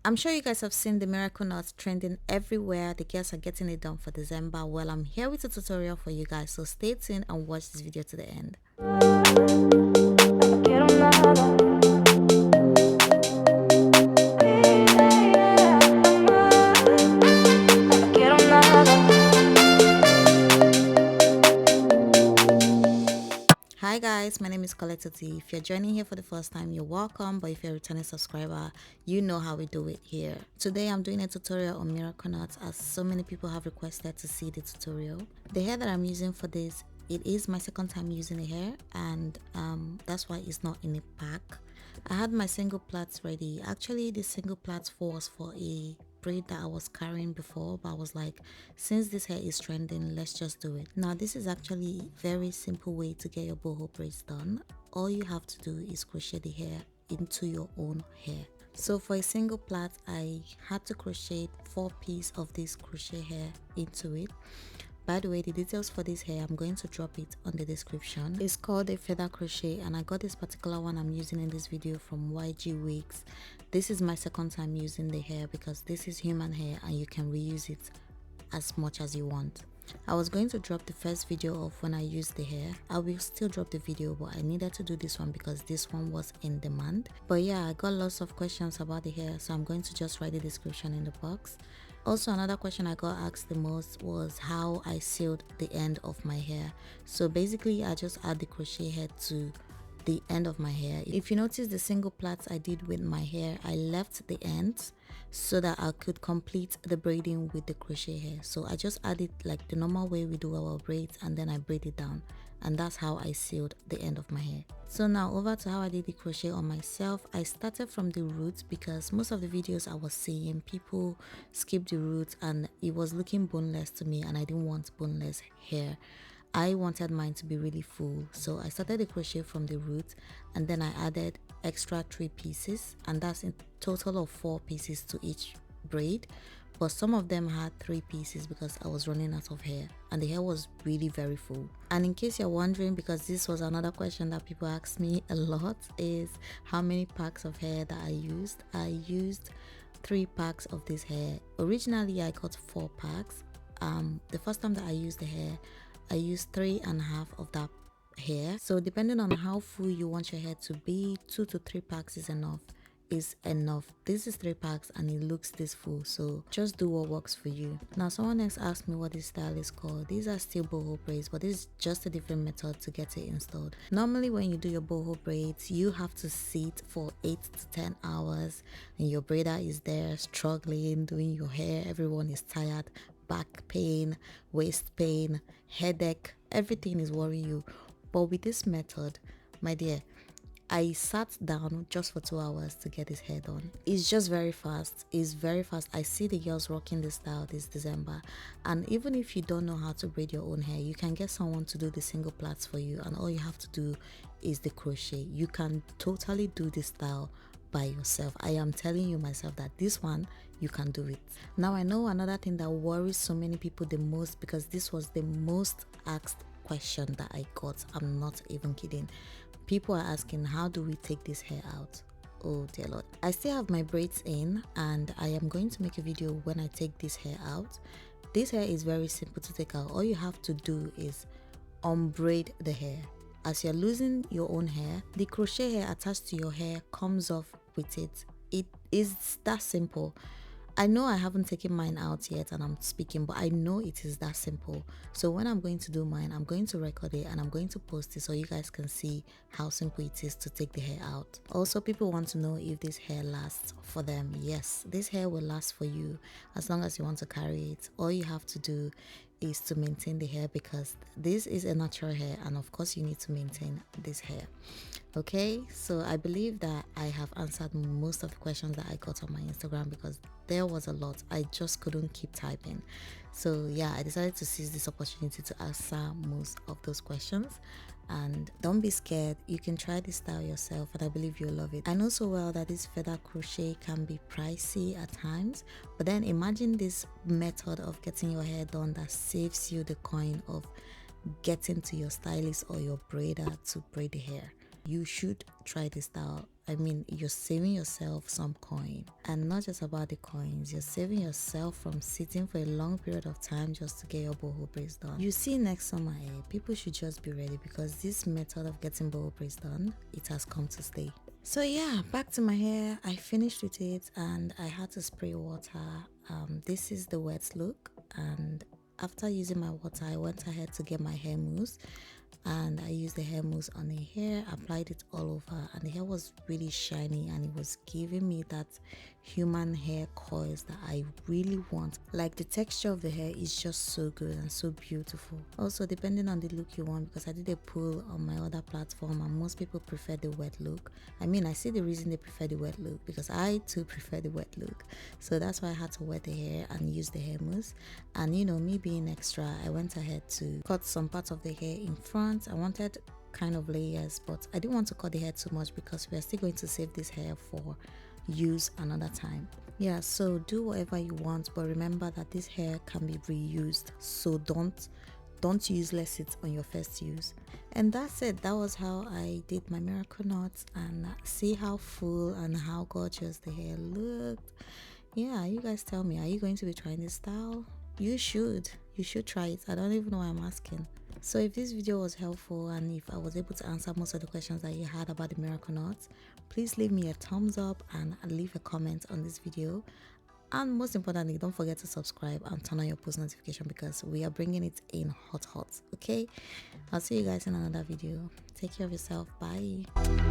I'm sure you guys have seen the miracle knots trending everywhere. The girls are getting it done for December. Well, I'm here with a tutorial for you guys, so stay tuned and watch this video to the end. Hi guys, my name is Colette T. If you're joining here for the first time, you're welcome, but if you're a returning subscriber, you know how we do it here. Today I'm doing a tutorial on miracle knots, as so many people have requested to see the tutorial. The hair that I'm using for this, it is my second time using the hair, and that's why it's not in a pack. I had my single plaits ready. Actually, the single plaits was for a braid that I was carrying before, but I was like, since this hair is trending, let's just do it. Now this is actually a very simple way to get your boho braids done. All you have to do is crochet the hair into your own hair. So for a single plait, I had to crochet 4 pieces of this crochet hair into it. By the way, the details for this hair, I'm going to drop it on the description. It's called a feather crochet, and I got this particular one I'm using in this video from Ygwigs. This is my second time using the hair because this is human hair and you can reuse it as much as you want. I was going to drop the first video of when I used the hair. I will still drop the video, but I needed to do this one because this one was in demand. But yeah, I got lots of questions about the hair, so I'm going to just write the description in the box. Also, another question I got asked the most was how I sealed the end of my hair. So basically, I just add the crochet head to the end of my hair. If you notice the single plaits I did with my hair, I left the ends so that I could complete the braiding with the crochet hair. So I just added like the normal way we do our braids, and then I braid it down, and that's how I sealed the end of my hair. So now over to how I did the crochet on myself. I started from the roots because most of the videos I was seeing, people skip the roots and it was looking boneless to me, and I didn't want boneless hair. I wanted mine to be really full, so I started the crochet from the root, and then I added extra 3 pieces, and that's in total of 4 pieces to each braid. But some of them had 3 pieces because I was running out of hair, and the hair was really very full. And in case you're wondering, because this was another question that people ask me a lot, is how many packs of hair that I used 3 packs of this hair. Originally I got 4 packs. The first time that I used the hair, I used 3.5 of that hair. So depending on how full you want your hair to be, 2 to 3 packs is enough. This is 3 packs and it looks this full, so just do what works for you. Now someone else asked me what this style is called. These are still boho braids, but this is just a different method to get it installed. Normally when you do your boho braids, you have to sit for 8 to 10 hours and your braider is there struggling doing your hair. Everyone is tired, back pain, waist pain, headache, everything is worrying you. But with this method, my dear, I sat down just for 2 hours to get this hair done. It's just very fast. It's very fast. I see the girls rocking this style this December, and even if you don't know how to braid your own hair, you can get someone to do the single plaits for you, and all you have to do is the crochet. You can totally do this style by yourself. I am telling you myself that this one, you can do it. Now I know another thing that worries so many people the most, because this was the most asked question that I got. I'm not even kidding. People are asking, how do we take this hair out? Oh dear Lord. I still have my braids in, and I am going to make a video when I take this hair out. This hair is very simple to take out. All you have to do is unbraid the hair. As you're losing your own hair, the crochet hair attached to your hair comes off with it. It is that simple. I know I haven't taken mine out yet and I'm speaking, but I know it is that simple. So when I'm going to do mine, I'm going to record it and I'm going to post it so you guys can see how simple it is to take the hair out. Also, people want to know if this hair lasts for them. Yes, this hair will last for you as long as you want to carry it. All you have to do is to maintain the hair, because this is a natural hair, and of course you need to maintain this hair. Okay, so I believe that I have answered most of the questions that I got on my Instagram, because there was a lot. I just couldn't keep typing. So yeah, I decided to seize this opportunity to answer most of those questions. And don't be scared, you can try this style yourself and I believe you'll love it. I know so well that this feather crochet can be pricey at times, but then imagine this method of getting your hair done that saves you the coin of getting to your stylist or your braider to braid the hair. you should try this style. I mean, you're saving yourself some coin, and not just about the coins, you're saving yourself from sitting for a long period of time just to get your boho braids done. You see, next summer, people should just be ready, because this method of getting boho braids done, it has come to stay. So yeah, back to my hair. I finished with it and I had to spray water. This is the wet look, and after using my water, I went ahead to get my hair mousse, and I used the hair mousse on the hair, applied it all over, and the hair was really shiny, and it was giving me that human hair coils that I really want. Like, the texture of the hair is just so good and so beautiful. Also, depending on the look you want, because I did a poll on my other platform and most people prefer the wet look. I mean, I see the reason they prefer the wet look, because I too prefer the wet look. So that's why I had to wet the hair and use the hair mousse. And you know, me being extra, I went ahead to cut some parts of the hair in front. I wanted kind of layers, but I didn't want to cut the hair too much because we are still going to save this hair for use another time. Yeah, so do whatever you want, but remember that this hair can be reused, so don't useless it on your first use. And that's it. That was how I did my miracle knots, and see how full and how gorgeous the hair looked. Yeah, you guys tell me, are you going to be trying this style? You should try it. I don't even know why I'm asking. So if this video was helpful, and if I was able to answer most of the questions that you had about the miracle knots, please leave me a thumbs up and leave a comment on this video. And most importantly, don't forget to subscribe and turn on your post notification, because we are bringing it in hot. Okay, I'll see you guys in another video. Take care of yourself. Bye.